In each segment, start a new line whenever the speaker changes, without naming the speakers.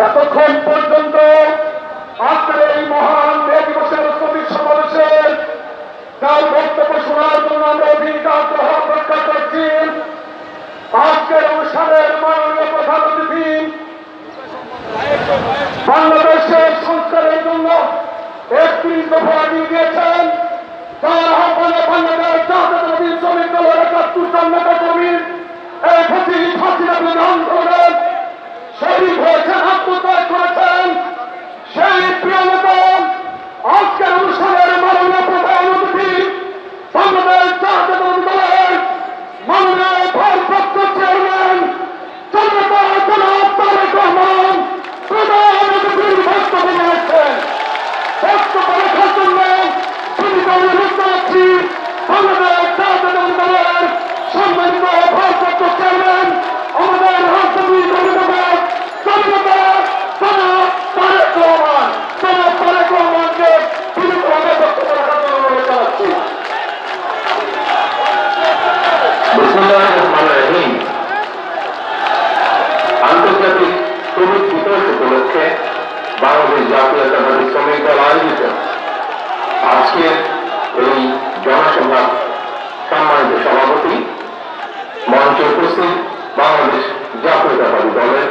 এতক্ষণ পর্যন্ত আজকের এই মহান মে দিবসের শ্রমিক সমাবেশের তার বক্তব্য শোনার জন্য আমরা অধিক আগ্রহ প্রকাশ করছি। আজকের অনুষ্ঠানের মাননীয় প্রধান অতিথি বাংলাদেশের সংস্কারের জন্য একটি দফা দিয়েছেন। তার আহ্বানে বাংলাদেশ জাতীয়তাবাদী শ্রমিক দলের ৭১ জন নেতা কর্মী এই ফাঁসির বিধান করেন শহীদ হয়েছেন, আত্মত্যাগ করেছেন। সেই প্রিয় নেতা আজকের অনুষ্ঠানের মাননীয় প্রধান অতিথি বাংলাদেশ জাতীয়তাবাদী দলের মাননীয় ভারপ্রাপ্ত চেয়ারম্যান জনতা জনাব তারেক রহমান প্রধান অতিথির বক্তব্য নিয়েছেন। বক্তব্য রাখার জন্য অনুরোধ জানাচ্ছি বাংলাদেশ জাতীয়তাবাদী দলের সম্মানিত ভারপ্রাপ্ত চেয়ারম্যান আমাদের রাজনৈতিক অভিভাবক জনতা জনাব তারেক রহমান। জনাব তারেক রহমানকে বিনীতভাবে বক্তব্য রাখার জন্য অনুরোধ জানাচ্ছি।
আন্তর্জাতিক শ্রমিক দিবস উপলক্ষে বাংলাদেশ জাতীয়তাবাদী শ্রমিক দল আয়োজিত আজকের এই জনসভার সম্মানিত সভাপতি, মঞ্চে উপস্থিত বাংলাদেশ জাতীয়তাবাদী দলের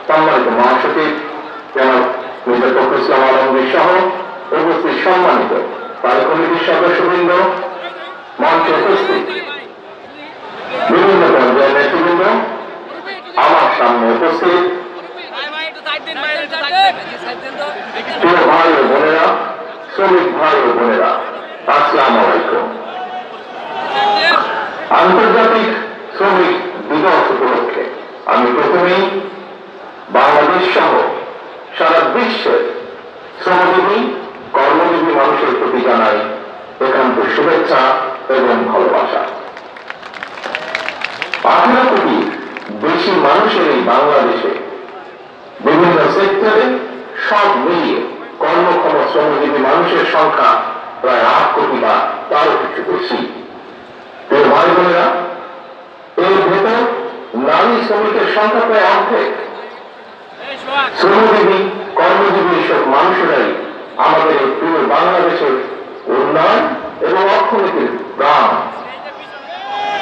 সম্মানিত মহাসচিব জনাব মির্জা ফখরুল ইসলাম আলমগীর সহ উপস্থিত সম্মানিত স্থায়ী কমিটির সদস্যবৃন্দ, মঞ্চে উপস্থিত বিভিন্ন পর্যায়ের নেতৃবৃন্দ, আমার সামনে উপস্থিত প্রিয় ভাই ও বোনেরা, শ্রমিক ভাই ও বোনেরা, আসসালামু আলাইকুম। আন্তর্জাতিক শ্রমিক দিবস উপলক্ষে আমি প্রথমেই বাংলাদেশ সহ সারা বিশ্বের শ্রমজীবী কর্মজীবী মানুষের প্রতি জানাই একান্ত শুভেচ্ছা এবং ভালোবাসা। 18 কোটির বেশি মানুষের এই বাংলাদেশে বিভিন্ন সেক্টরে সব মিলিয়ে কর্মক্ষম শ্রমজীবী মানুষের সংখ্যা প্রায় 8 কোটি বা তারও কিছু বেশি। প্রিয় ভাই বোনেরা, এর ভেতর নারী শ্রমিকের সংখ্যা প্রায় অর্ধেক। শ্রমজীবী কর্মজীবী এসব মানুষেরাই আমাদের এই প্রিয় বাংলাদেশের উন্নয়ন এবং অর্থনীতির প্রাণ।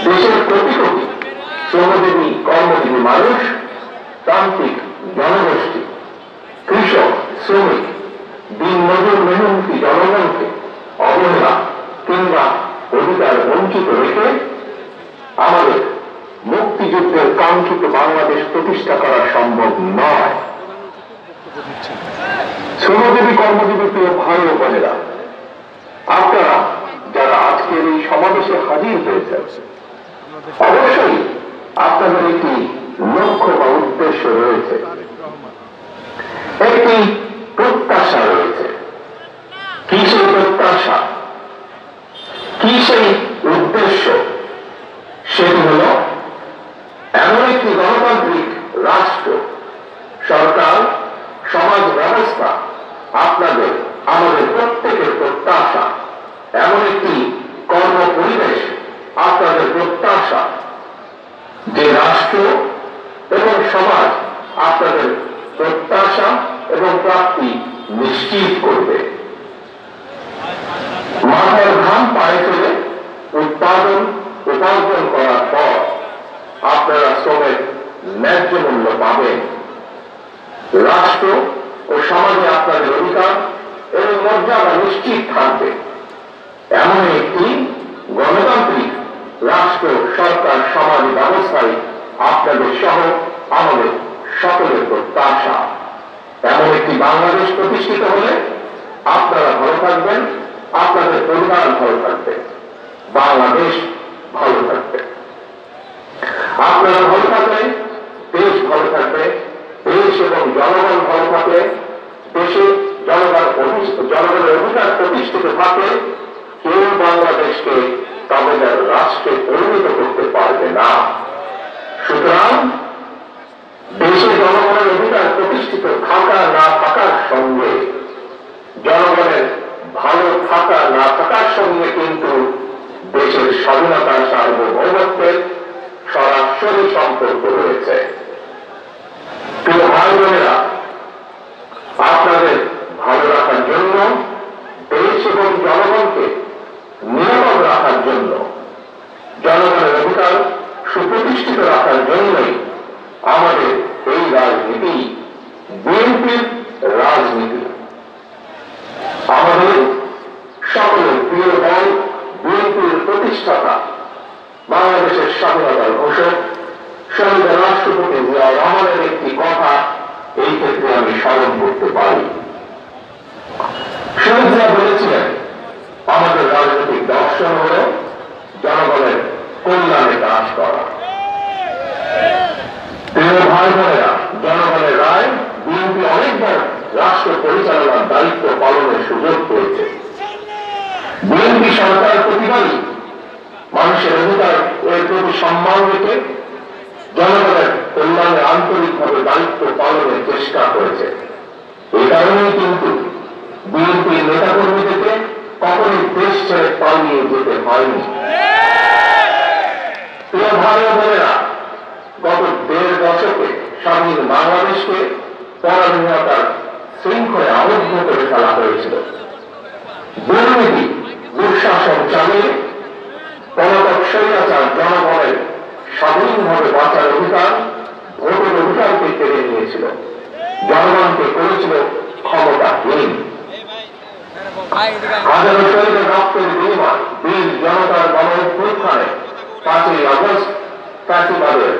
দেশের কোটি কোটি শ্রমজীবী কর্মজীবী মানুষ, তান্ত্রিক জনগোষ্ঠী, কৃষক, শ্রমিক, দিনমজুর মেহনতি জনগণকে অবহেলা কিংবা অধিকার বঞ্চিত রেখে আমাদের মুক্তিযুদ্ধের কাঙ্ক্ষিত বাংলাদেশ প্রতিষ্ঠা করা সম্ভব নয়। শ্রমজীবী কর্মজীবী প্রিয় ভাই ও বোনেরা, আপনারা যারা আজকের এই সমাবেশে হাজির হয়েছেন, অবশ্যই আপনাদের একটি লক্ষ্য বা উদ্দেশ্য রয়েছে, একটি প্রত্যাশা রয়েছে। কি সেই প্রত্যাশা, কি সেই উদ্দেশ্য? সেটি হল এমন একটি গণতান্ত্রিক রাষ্ট্র, সরকার, সমাজ ব্যবস্থা, আপনাদের আমাদের প্রত্যেকের প্রত্যাশা, এমন একটি কর্ম পরিবেশ আপনাদের প্রত্যাশা, যে রাষ্ট্র এবং সমাজ আপনাদের প্রত্যাশা এবং প্রাপ্তি নিশ্চিত করবে। মাথার ঘাম পায়ে ফেলে উৎপাদন উপার্জন করার পর আপনারা শ্রমের ন্যায্য মূল্য পাবেন। রাষ্ট্র ও সমাজে আপনাদের অধিকার এবং মর্যাদা নিশ্চিত থাকবে। এমন একটি গণতান্ত্রিক রাষ্ট্র, সরকার, সমাজ ব্যবস্থায় আপনাদের সহ আমাদের সকলের প্রত্যাশা। এমন একটি বাংলাদেশ প্রতিষ্ঠিত হলে আপনারা ভালো থাকবেন, আপনাদের পরিবার ভালো থাকবে, বাংলাদেশ ভালো থাকবে। আপনারা ভালো থাকলে দেশ ভালো থাকবে, দেশ এবং জনগণ ভালো থাকলে দেশে জনগণের অধিকার প্রতিষ্ঠিত থাকলে কেউ বাংলাদেশকে তাদের রাষ্ট্রে পরিণত করতে পারবে না। সুতরাং দেশে জনগণের অধিকার প্রতিষ্ঠিত থাকা না থাকার সঙ্গে, জনগণের ভালো থাকা না থাকার সঙ্গে কিন্তু দেশের স্বাধীনতার সার্বভৌমত্বের সরাসরি সম্পর্ক রয়েছে। প্রিয় ভাই বোনেরা, এই ক্ষেত্রে আমি স্মরণ করতে পারি। শহীদরা বলেছিলেন, আমাদের রাজনৈতিক দর্শন হল জনগণের কল্যাণে কাজ করা। প্রিয় ভাই বোনেরা, জনগণের রায় বিএনপি অনেকবার রাষ্ট্র পরিচালনার দায়িত্ব পালনের সুযোগ পেয়েছে। বিএনপি সরকার প্রতিবারই মানুষের অধিকার এর প্রতি সম্মান রেখে জনগণের কল্যাণে আন্তরিকভাবে দায়িত্ব পালনের চেষ্টা করেছে। এই কারণেই কিন্তু বিএনপির নেতাকর্মীদেরকে কখনোই দেশ ছেড়ে পালিয়ে যেতে হয়নি। প্রিয় ভাই ও বোনেরা, গত 1.5 দশকে স্বাধীন বাংলাদেশকে পরাধীনতার শৃঙ্খলে আবদ্ধ করে ফেলা হয়েছিল। দুর্নীতি, দুঃশাসন চালিয়ে পলাতক স্বৈরাচার জনগণের স্বাধীনভাবে বাঁচার অধিকার, ভোটের অধিকারকে কেড়ে নিয়েছিল, জনগণকে করেছিল ক্ষমতাহীন। হাজারো শহীদের রক্তের বিনিময় বীর জনতার গণ অভ্যুত্থানে 5ই আগস্ট ফ্যাসিবাদের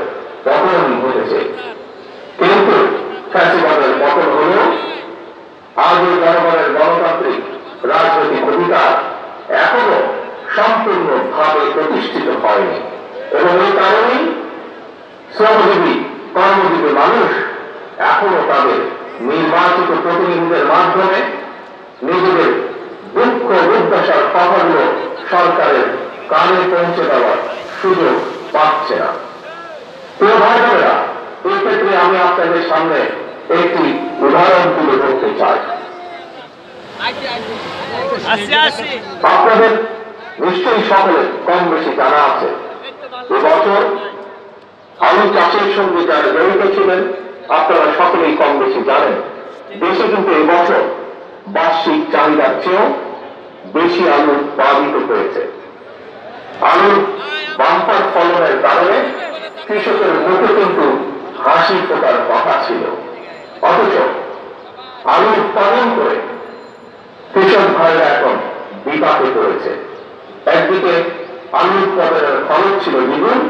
পতন ঘটেছে। কিন্তু ফ্যাসিবাদের পতন হলেও আজও জনগণের গণতান্ত্রিক রাজনৈতিক অধিকার এখনো সম্পূর্ণভাবে প্রতিষ্ঠিত হয়নি এবং এই কারণেই শ্রমজীবী কর্মজীবী মানুষ এখনো তাদের নির্বাচিত প্রতিনিধিদের মাধ্যমে নিজেদের দুঃখ দুর্দশার কথাগুলো সরকারের কানে পৌঁছে দেওয়ার সুযোগ পাচ্ছে না। প্রিয় ভাই বোনেরা, এই ক্ষেত্রে আমি আপনাদের সামনে একটি উদাহরণ তুলে ধরতে চাই। আপনাদের নিশ্চয়ই সকলে কম বেশি জানা আছে, এবছর আলু চাষের সঙ্গে যারা জড়িত ছিলেন আপনারা সকলেই কম বেশি জানেন, দেশে কিন্তু এবছর বার্ষিক চাহিদার চেয়েও বেশি আলু উৎপাদিত হয়েছে। আলুর বাম্পার ফলনের কারণে কৃষকের মুখে কিন্তু হাসি ফোটার কথা ছিল, অথচ আলু উৎপাদন করে কৃষক ভাইরা এখন বিপাকে পড়েছে। একদিকে আলু উৎপাদনের খরচ ছিল দ্বিগুণ,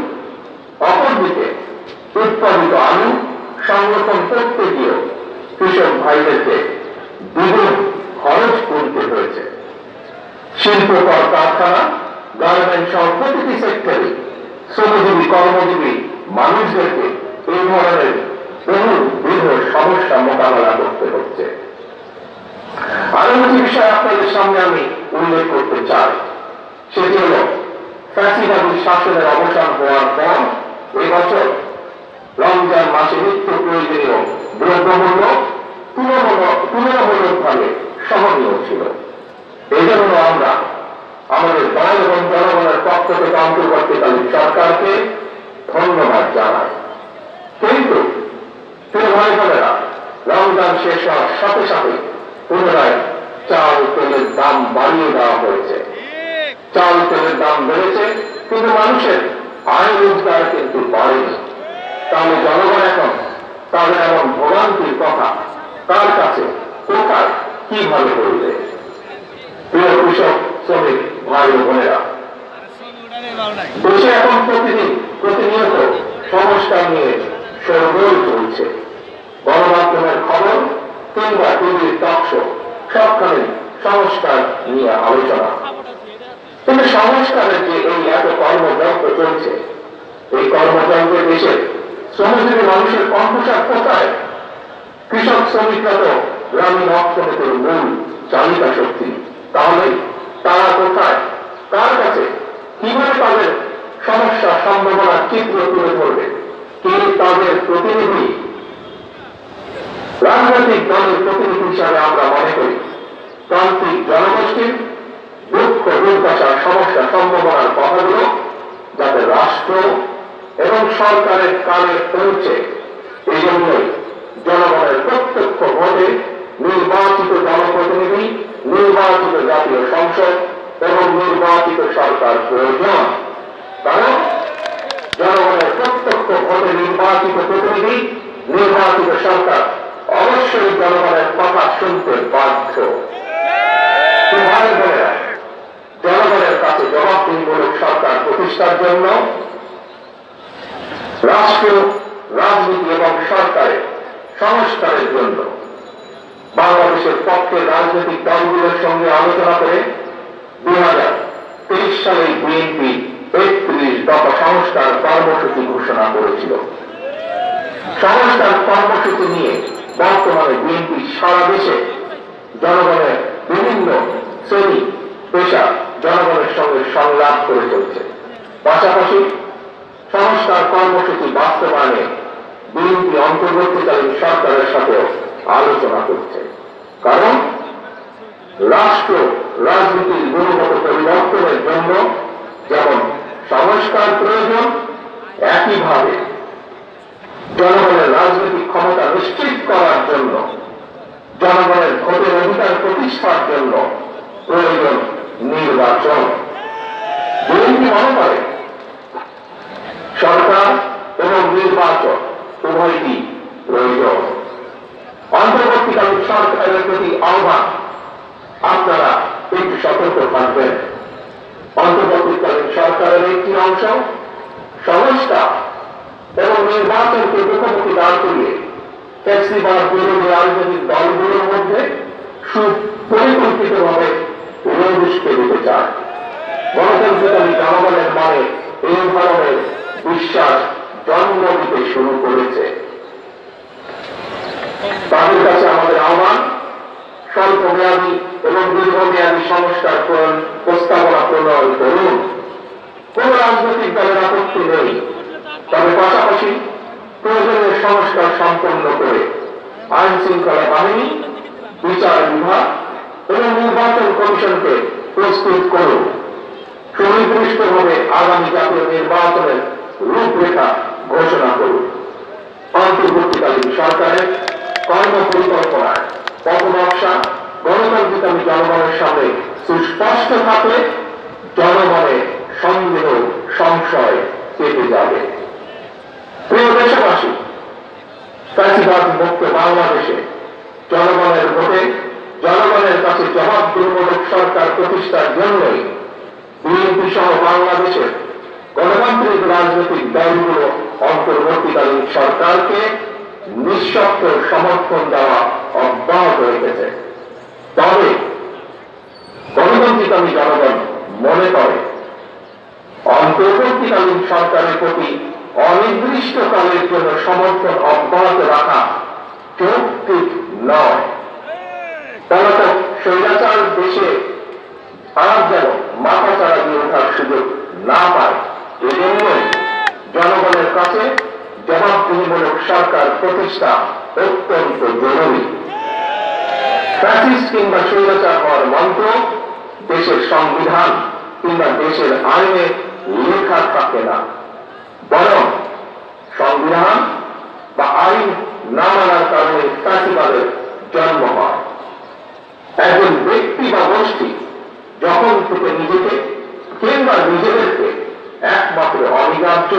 অপরদিকে উৎপাদিত আলু সংরক্ষণ করতে গিয়েও কৃষক ভাইদেরকে দ্বিগুণ খরচ করতে হয়েছে। শিল্প কারখানা, গার্মেন্টস সহ প্রতিটি সেক্টরে শ্রমজীবী কর্মজীবী মানুষদেরকে এই ধরনের বহুবিধ সমস্যা মোকাবেলা করতে হচ্ছে। আরো একটি বিষয় আপনাদের সামনে আমি উল্লেখ করতে চাই, সেটি হল ফ্যাসিবাদী শাসনের অবসান হওয়ার পর এবছর রমজান মাসে নিত্য প্রয়োজনীয় দ্রব্যমূল্য তুলনামূলকভাবে সহনীয় ছিল। এই জন্য আমরা আমাদের দল এবং জনগণের পক্ষ থেকে অন্তর্বর্তীকালীন সরকারকে ধন্যবাদ জানাই। কিন্তু প্রিয় ভাই বোনেরা, রমজান শেষ হওয়ার সাথে সাথে পুনরায় চাল তেলের দাম বাড়িয়ে দেওয়া হয়েছে। চাল তেলের দাম বেড়েছে, কিন্তু মানুষের আয় রোজগার কিন্তু বাড়েনি। তাহলে জনগণ এখন তাদের এমন ভোগান্তির কথা তার কাছে কোথায় কিভাবে বলবে? প্রিয় কৃষক শ্রমিক ভাই ও বোনেরা, দেশে এখন প্রতিনিয়ত সংস্কার নিয়ে শোরগোল চলছে। গণমাধ্যমের খবর কিংবা টিভির টক শো সবখানে সংস্কার নিয়ে আলোচনা। কিন্তু সংস্কারের যে এই এত কর্মযন্ত্র চলছে, এই কর্মযন্ত্রে দেশের শ্রমজীবী মানুষের কণ্ঠস্বর কোথায়? কৃষক শ্রমিকরা তো গ্রামীণ অর্থনীতির মূল চালিকা শক্তি, তাহলে তারা কোথায়? কার কাছে কিভাবে তাদের সমস্যা সম্ভাবনার চিত্র তুলে ধরবে? কে তাদের প্রতিনিধি? রাজনৈতিক দলের প্রতিনিধি হিসাবে আমরা মনে করি প্রান্তিক জনগোষ্ঠীর দুঃখ দুর্দশার সমস্যা সম্ভাবনার কথাগুলো যাতে রাষ্ট্র এবং সরকারের কানে পৌঁছে, এই জন্যই জনগণের প্রত্যক্ষ ভোটে নির্বাচিত জনপ্রতিনিধি, নির্বাচিত জাতীয় সংসদ এবং নির্বাচিত সরকার প্রয়োজন। কারণ জনগণের প্রত্যক্ষ ভোটে নির্বাচিত প্রতিনিধি, নির্বাচিত সরকার অবশ্যই জনগণের কথা শুনতে বাধ্য। জনগণের কাছে জবাবদিহিমূলক সরকার প্রতিষ্ঠার জন্য রাষ্ট্র, রাজনীতি এবং সরকারের সংস্কারের জন্য বাংলাদেশের পক্ষে রাজনৈতিক দলগুলোর সঙ্গে আলোচনা করে 2023 সালে বিএনপি 31 দফা সংস্কার কর্মসূচি ঘোষণা করেছিল। সংস্কার কর্মসূচি নিয়ে বর্তমানে বিএনপি সারা দেশে জনগণের বিভিন্ন শ্রেণী পেশা জনগণের সঙ্গে সংলাপ করে চলছে। পাশাপাশি সংস্কার কর্মসূচি বাস্তবায়নে বিএনপি অন্তর্বর্তীকালীন সরকারের সাথে আলোচনা করছে। কারণ রাষ্ট্র রাজনীতির গুণগত পরিবর্তনের জন্য যেমন সংস্কার প্রয়োজন, একইভাবে জনগণের রাজনৈতিক ক্ষমতা নিশ্চিত করার জন্য, জনগণের ভোটের অধিকার প্রতিষ্ঠার জন্য প্রয়োজন নির্বাচন। বিএনপি মনে করে সরকার এবং নির্বাচন উভয়টি প্রয়োজন। অন্তর্বর্তীকালীন সরকারের প্রতি আহ্বান, আপনারা একটু সতর্ক থাকবেন। অন্তর্বর্তীকালীন সরকারের একটি অংশ সংস্কার এবং নির্বাচনকে মুখোমুখি দাঁড় করিয়ে ফ্যাসিবাদ বিরোধী রাজনৈতিক দলগুলোর মধ্যে সুপরিকল্পিতভাবে উন্নতিকে দিতে চায়। গণতন্ত্রকামী জনগণের মনে এই ধরনের বিশ্বাস জন্ম দিতে শুরু করেছে। তাদের কাছে আমাদের আহ্বান, স্বল্প মেয়াদী এবং দীর্ঘমেয়াদী সংস্কার প্রস্তাবনা প্রণয়ন করুন। কোন রাজনৈতিক দলের আপত্তি নেই, তবে পাশাপাশি প্রয়োজনীয় সংস্কার সম্পন্ন করে আইন শৃঙ্খলা বাহিনী, বিচার বিভাগ এবং নির্বাচন কমিশনকে প্রস্তুত করুন। সুনির্দিষ্টভাবে আগামী জাতীয় নির্বাচনের রূপরেখা ঘোষণা করুন। অন্তর্বর্তীকালীন সরকারের কর্মপরিকল্পনায় পথনকশা গণতান্ত্রিকামী জনগণের সামনে সুস্পষ্ট থাকলে জনগণের সন্দেহ সংশয় কেটে যাবে। প্রিয় দেশবাসী, ফ্যাসিবাদ মুক্ত বাংলাদেশে জনগণের ভোটে জনগণের কাছে জবাবদিহিমূলক সরকার প্রতিষ্ঠার জন্যই বিএনপি সহ বাংলাদেশের গণতান্ত্রিক রাজনৈতিক দলগুলো অন্তর্বর্তীকালীন সরকারকে নিঃশর্ত সমর্থন দেওয়া অব্যাহত রেখেছে। তবে গণতান্ত্রিকামী জনগণ মনে করে অন্তর্বর্তীকালীন সরকারের প্রতি অনির্দিষ্টকালের জন্য সমর্থন অব্যাহত রাখা যৌক্তিক নয়। পলাতক স্বৈরাচার দেশে আর যেন মাথা চাড়া দিয়ে ওঠার সুযোগ না পায়, এজন্যই জনগণের কাছে জবাবদিহিমূলক সরকার প্রতিষ্ঠা অত্যন্ত জরুরি। ফ্যাসিস্ট কিংবা স্বৈরাচার হওয়ার মন্ত্র দেশের সংবিধান কিংবা দেশের আইনে লেখা থাকে না, বরং সংবিধান বা আইন না মানার কারণে ফ্যাসিবাদের জন্ম হয়। একজন ব্যক্তি বা গোষ্ঠী যখন থেকে নিজেকে কিংবা নিজেদেরকে একমাত্র অনিবার্য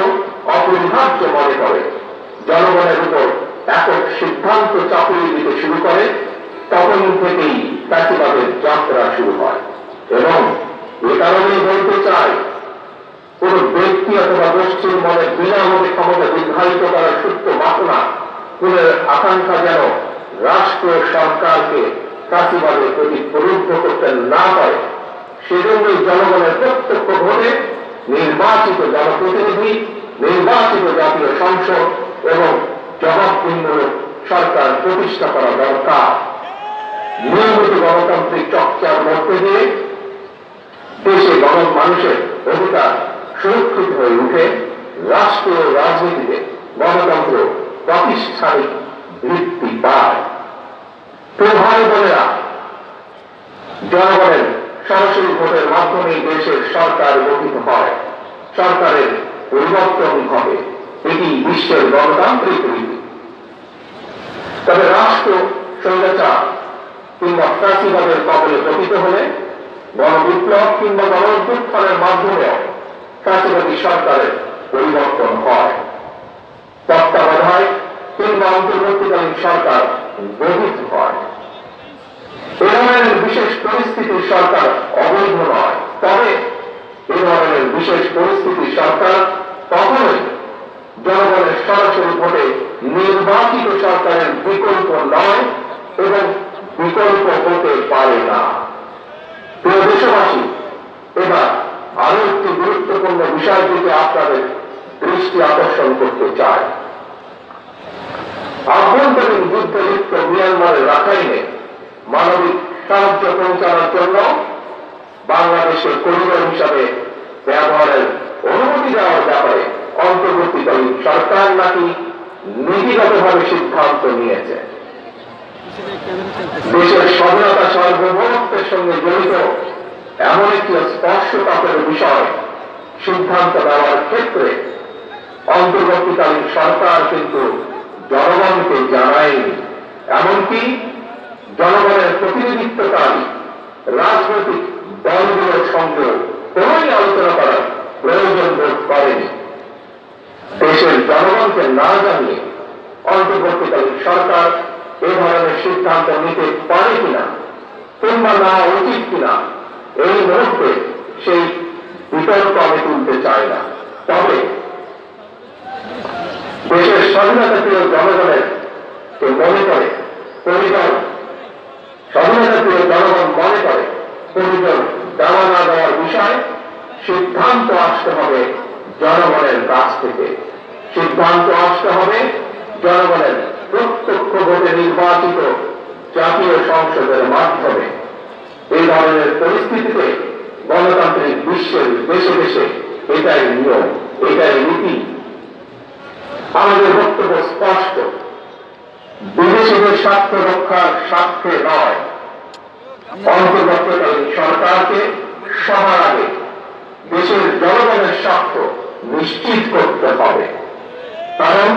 অপরিহার্য মনে করে, জনগণের উপর একক সিদ্ধান্ত চাপিয়ে দিতে শুরু করে, তখন থেকেই ফ্যাসিবাদের যাত্রা শুরু হয়। এবং এ কারণেই বলতে চাই, কোন ব্যক্তি অথবা গোষ্ঠীর মনে বিনামূল্যে ক্ষমতা দীর্ঘায়িত করার সুপ্ত বাসনা, কোন আকাঙ্ক্ষা যেন রাষ্ট্র সরকারকে ফ্যাসিবাদের প্রতি প্রলুব্ধ করতে না পারে, সেজন্যই জনগণের প্রত্যক্ষ ভোটে নির্বাচিত জনপ্রতিনিধি, নির্বাচিত জাতীয় সংসদ এবং জবাবদিহিমূলক সরকার প্রতিষ্ঠা করা দরকার। নিয়মিত গণতান্ত্রিক চর্চার মধ্যে দিয়ে দেশে মানুষের অধিকার সুরক্ষিত হয়ে উঠে রাষ্ট্রীয় রাজনীতিতে গণতন্ত্র প্রাতিষ্ঠানিক ভিত্তি পায়। প্রভাব বোনেরা, জনগণের সরাসরি ভোটের মাধ্যমে দেশের সরকার গঠিত হয়, সরকারের পরিবর্তন ঘটে, এটি বিশ্বের গণতান্ত্রিক রীতি। তবে রাষ্ট্র স্বৈরাচার কিংবা ফ্যাসিবাদের কবলে পতিত হলে গণবিপ্লব কিংবা গণঅভ্যুত্থানের মাধ্যমেও ফ্যাসিবাদী সরকারের পরিবর্তন হয়, তত্ত্বাবধায়ক কিংবা অন্তর্বর্তীকালীন সরকার গঠিত হয়। এ ধরনের বিশেষ পরিস্থিতির সরকার অবৈধ নয়, তবে এ ধরনের বিশেষ পরিস্থিতির সরকার কখনোই জনগণের সরাসরি ভোটে নির্বাচিত সরকারের বিকল্প নয় এবং বিকল্প হতে পারে না। প্রিয় দেশবাসী, এবার আরো একটি গুরুত্বপূর্ণ বিষয়ের দিকে আপনাদের দৃষ্টি আকর্ষণ করতে চাই। আভ্যন্তরীণ যুদ্ধে লিপ্ত মিয়ানমারের রাখাইনে মানবিক সাহায্য পৌঁছানোর জন্য বাংলাদেশের করিডোর হিসাবে ব্যবহারের অনুমতি দেওয়ার ব্যাপারে অন্তর্বর্তীকালীন সরকার নাকি নীতিগতভাবে সিদ্ধান্ত নিয়েছে। দেশের স্বাধীনতা সার্বভৌমত্বের সঙ্গে জড়িত এমন একটি স্পর্শকাতর বিষয় সিদ্ধান্ত দেওয়ার ক্ষেত্রে অন্তর্বর্তীকালীন সরকার কিন্তু জনগণকে জানায়নি, এমনকি জনগণের প্রতিনিধিত্বকারী রাজনৈতিক দলগুলোর সঙ্গে কোনই আলোচনা করার প্রয়োজন বোধ করেনি। দেশের জনগণকে না জানিয়ে অন্তর্বর্তীকালীন সরকার এ ধরনের সিদ্ধান্ত নিতে পারে কিনা কিংবা নেওয়া উচিত কিনা এই মুহূর্তে সেই বিতর্ক আমি তুলতে চাই না। তবে দেশের স্বাধীনতা প্রিয় জনগণের মনে করে পরিবার, স্বাধীনতা প্রিয় জনগণ মনে করে পরিবার দেওয়া না দেওয়ার বিষয়ে সিদ্ধান্ত আসতে হবে জনগণের কাছ থেকে। সিদ্ধান্ত আসতে হবে জনগণের প্রত্যক্ষ ভোটে নির্বাচিত জাতীয় সংসদের মাধ্যমে। এই ধরনের পরিস্থিতিতে গণতান্ত্রিক বিশ্বের দেশে দেশে এটাই নিয়ম, এটাই নীতি। আমাদের বক্তব্য স্পষ্ট, বিদেশিদের স্বার্থ রক্ষার স্বার্থে নয়, অন্তর্বর্তীকালীন সরকারকে সবার আগে দেশের জনগণের স্বার্থ নিশ্চিত করতে হবে। কারণ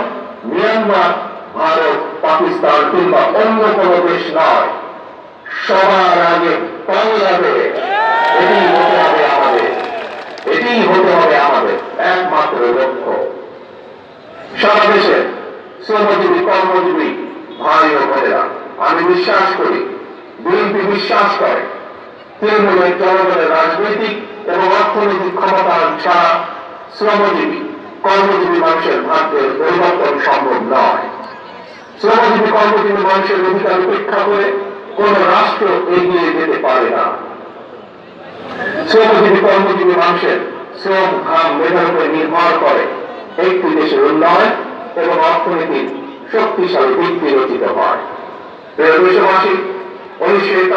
মিয়ানমার, ভারত, পাকিস্তান কিংবা অন্য কোন দেশ নয়, সবার আগে বাংলাদেশ। এটাই হতে হবে আমাদের, এটাই হতে হবে আমাদের একমাত্র লক্ষ্য। সারা দেশের শ্রমজীবী কর্মজীবী ভাই ও বোনেরা, আমি বিশ্বাস করি, বিএনপি বিশ্বাস করে, তৃণমূলের জনগণের রাজনৈতিক এবং অর্থনৈতিক ক্ষমতা ছাড়া শ্রমজীবী কর্মজীবী মানুষের ভাগ্যের পরিবর্তন সম্ভব নয়। শ্রমজীবী কর্মজীবী মানুষের অধিকার উপেক্ষা করে কোন রাষ্ট্র এগিয়ে যেতে পারে না। শ্রমজীবী কর্মজীবী মানুষের শ্রম, ঘাম, মেধার উপরে নির্ভর করে একটি দেশের উন্নয়ন এবং অর্থনীতির শক্তিশালী ভিত্তি রচিত হয়। দেশবাসী 19